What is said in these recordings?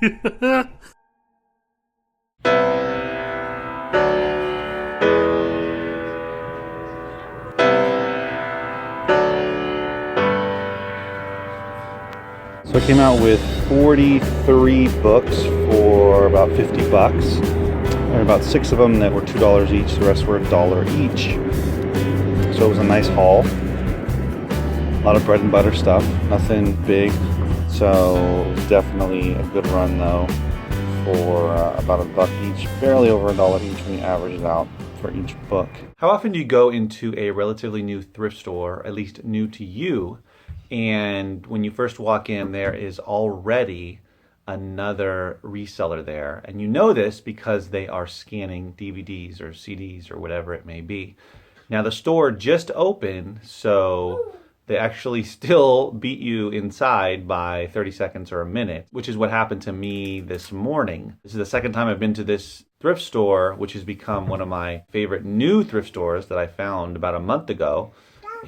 So I came out with 43 books for about 50 bucks. There were about 6 of them that were $2 each, the rest were $1 each. So it was a nice haul. A lot of bread and butter stuff, nothing big. So definitely a good run though for about $1 each, barely over $1 each when you average it out for each book. How often do you go into a relatively new thrift store, at least new to you, and when you first walk in, there is already another reseller there. And you know this because they are scanning DVDs or CDs or whatever it may be. Now the store just opened, so they actually still beat you inside by 30 seconds or a minute, which is what happened to me this morning. This is the second time I've been to this thrift store, which has become one of my favorite new thrift stores that I found about a month ago.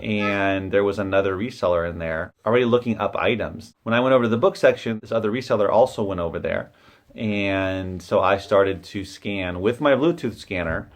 And there was another reseller in there already looking up items. When I went over to the book section, this other reseller also went over there. And so I started to scan with my Bluetooth scanner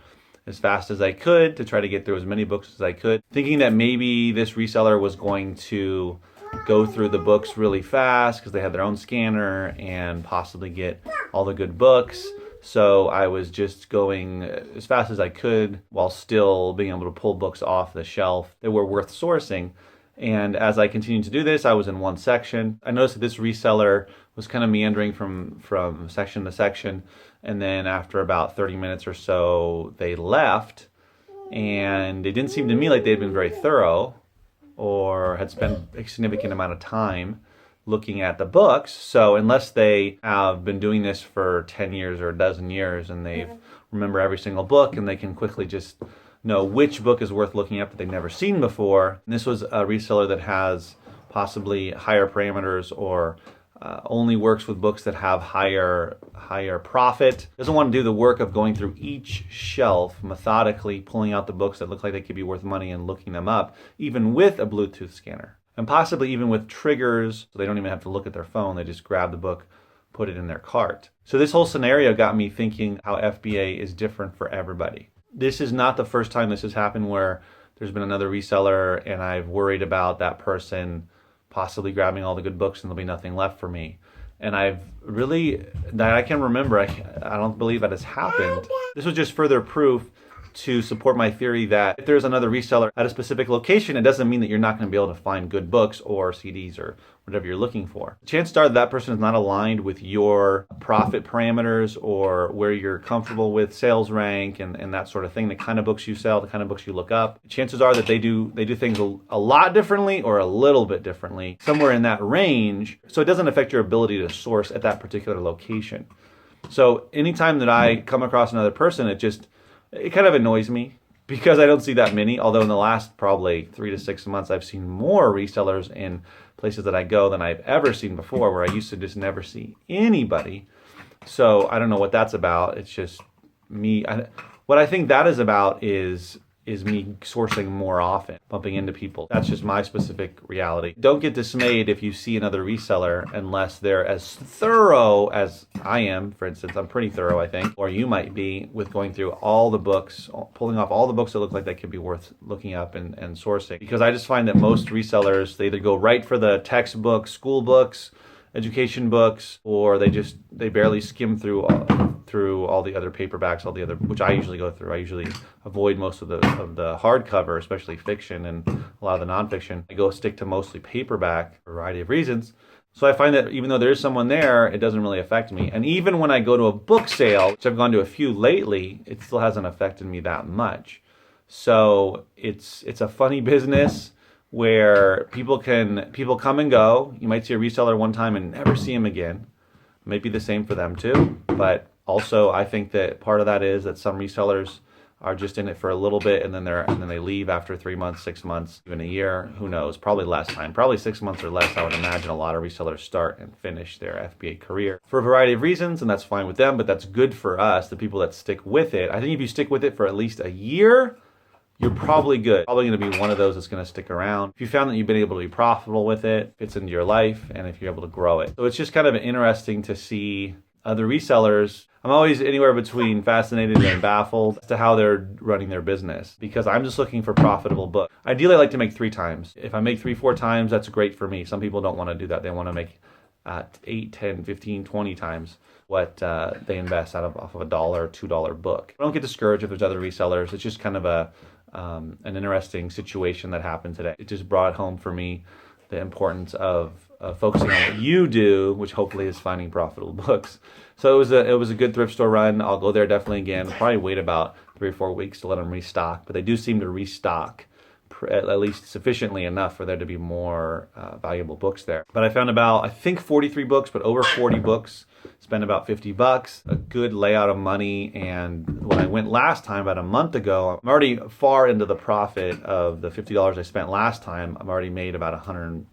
as fast as I could to try to get through as many books as I could, thinking that maybe this reseller was going to go through the books really fast because they had their own scanner and possibly get all the good books. So I was just going as fast as I could while still being able to pull books off the shelf that were worth sourcing. And as I continued to do this, I was in one section. I noticed that this reseller was kind of meandering from section to section. And then after about 30 minutes or so, they left. And it didn't seem to me like they'd been very thorough or had spent a significant amount of time looking at the books. So unless they have been doing this for 10 years or a dozen years and they remember every single book and they can quickly just know which book is worth looking at that they've never seen before. And this was a reseller that has possibly higher parameters or only works with books that have higher profit. Doesn't want to do the work of going through each shelf methodically, pulling out the books that look like they could be worth money and looking them up, even with a Bluetooth scanner. And possibly even with triggers, so they don't even have to look at their phone. They just grab the book, put it in their cart. So this whole scenario got me thinking how FBA is different for everybody. This is not the first time this has happened where there's been another reseller and I've worried about that person possibly grabbing all the good books and there'll be nothing left for me. And I've really, that I can remember, I don't believe that has happened. This was just further proof to support my theory that if there's another reseller at a specific location, it doesn't mean that you're not going to be able to find good books or CDs or whatever you're looking for. Chances are that person is not aligned with your profit parameters or where you're comfortable with sales rank and that sort of thing, the kind of books you sell, the kind of books you look up. Chances are that they do things a lot differently or a little bit differently, somewhere in that range, so it doesn't affect your ability to source at that particular location. So anytime that I come across another person, it kind of annoys me because I don't see that many, although in the last probably 3 to 6 months, I've seen more resellers in places that I go than I've ever seen before, where I used to just never see anybody. So I don't know what that's about. It's just me. What I think that is about is me sourcing more often, bumping into people. That's just my specific reality. Don't get dismayed if you see another reseller unless they're as thorough as I am. For instance, I'm pretty thorough, I think, or you might be, with going through all the books, pulling off all the books that look like they could be worth looking up and sourcing. Because I just find that most resellers, they either go right for the textbooks, school books, education books, or they barely skim through all the other paperbacks, which I usually go through. I usually avoid most of the hardcover, especially fiction and a lot of the nonfiction. I go stick to mostly paperback for a variety of reasons. So I find that even though there is someone there, it doesn't really affect me. And even when I go to a book sale, which I've gone to a few lately, it still hasn't affected me that much. So it's a funny business where people come and go. You might see a reseller one time and never see him again. It might be the same for them too, but also I think that part of that is that some resellers are just in it for a little bit and then they leave after 3 months, 6 months, even a year. Who knows? Probably less time. Probably 6 months or less. I would imagine a lot of resellers start and finish their FBA career for a variety of reasons, and that's fine with them, but that's good for us, the people that stick with it. I think if you stick with it for at least a year, you're probably good. Probably going to be one of those that's going to stick around. If you found that you've been able to be profitable with it, fits into your life, and if you're able to grow it. So it's just kind of interesting to see other resellers. I'm always anywhere between fascinated and baffled as to how they're running their business, because I'm just looking for profitable books. Ideally, I like to make 3 times. If I make 3, 4 times, that's great for me. Some people don't want to do that. They want to make 8, 10, 15, 20 times what they invest off of $1 or $2 book. I don't get discouraged if there's other resellers. It's just kind of an interesting situation that happened today. It just brought home for me the importance of focusing on what you do, which hopefully is finding profitable books. So it was a good thrift store run. I'll go there definitely again. Probably wait about 3 or 4 weeks to let them restock, but they do seem to restock at least sufficiently enough for there to be more valuable books there. But I found about, I think 43 books, but over 40 books. Spent about $50, a good layout of money. And when I went last time, about a month ago, I'm already far into the profit of the $50 I spent last time. I've already made about $150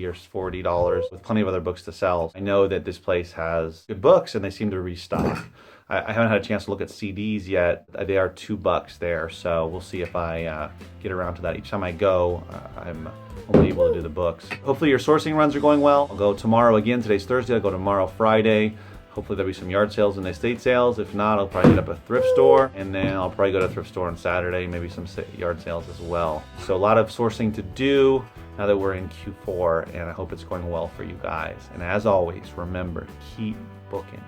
or $40 with plenty of other books to sell. I know that this place has good books and they seem to restock. I haven't had a chance to look at CDs yet. They are $2 there, so we'll see if I get around to that. Each time I go, I'm only able to do the books. Hopefully your sourcing runs are going well. I'll go tomorrow again. Today's Thursday. I'll go tomorrow, Friday. Hopefully there'll be some yard sales and estate sales. If not, I'll probably hit up a thrift store, and then I'll probably go to a thrift store on Saturday, maybe some yard sales as well. So a lot of sourcing to do now that we're in Q4, and I hope it's going well for you guys. And as always, remember, keep booking.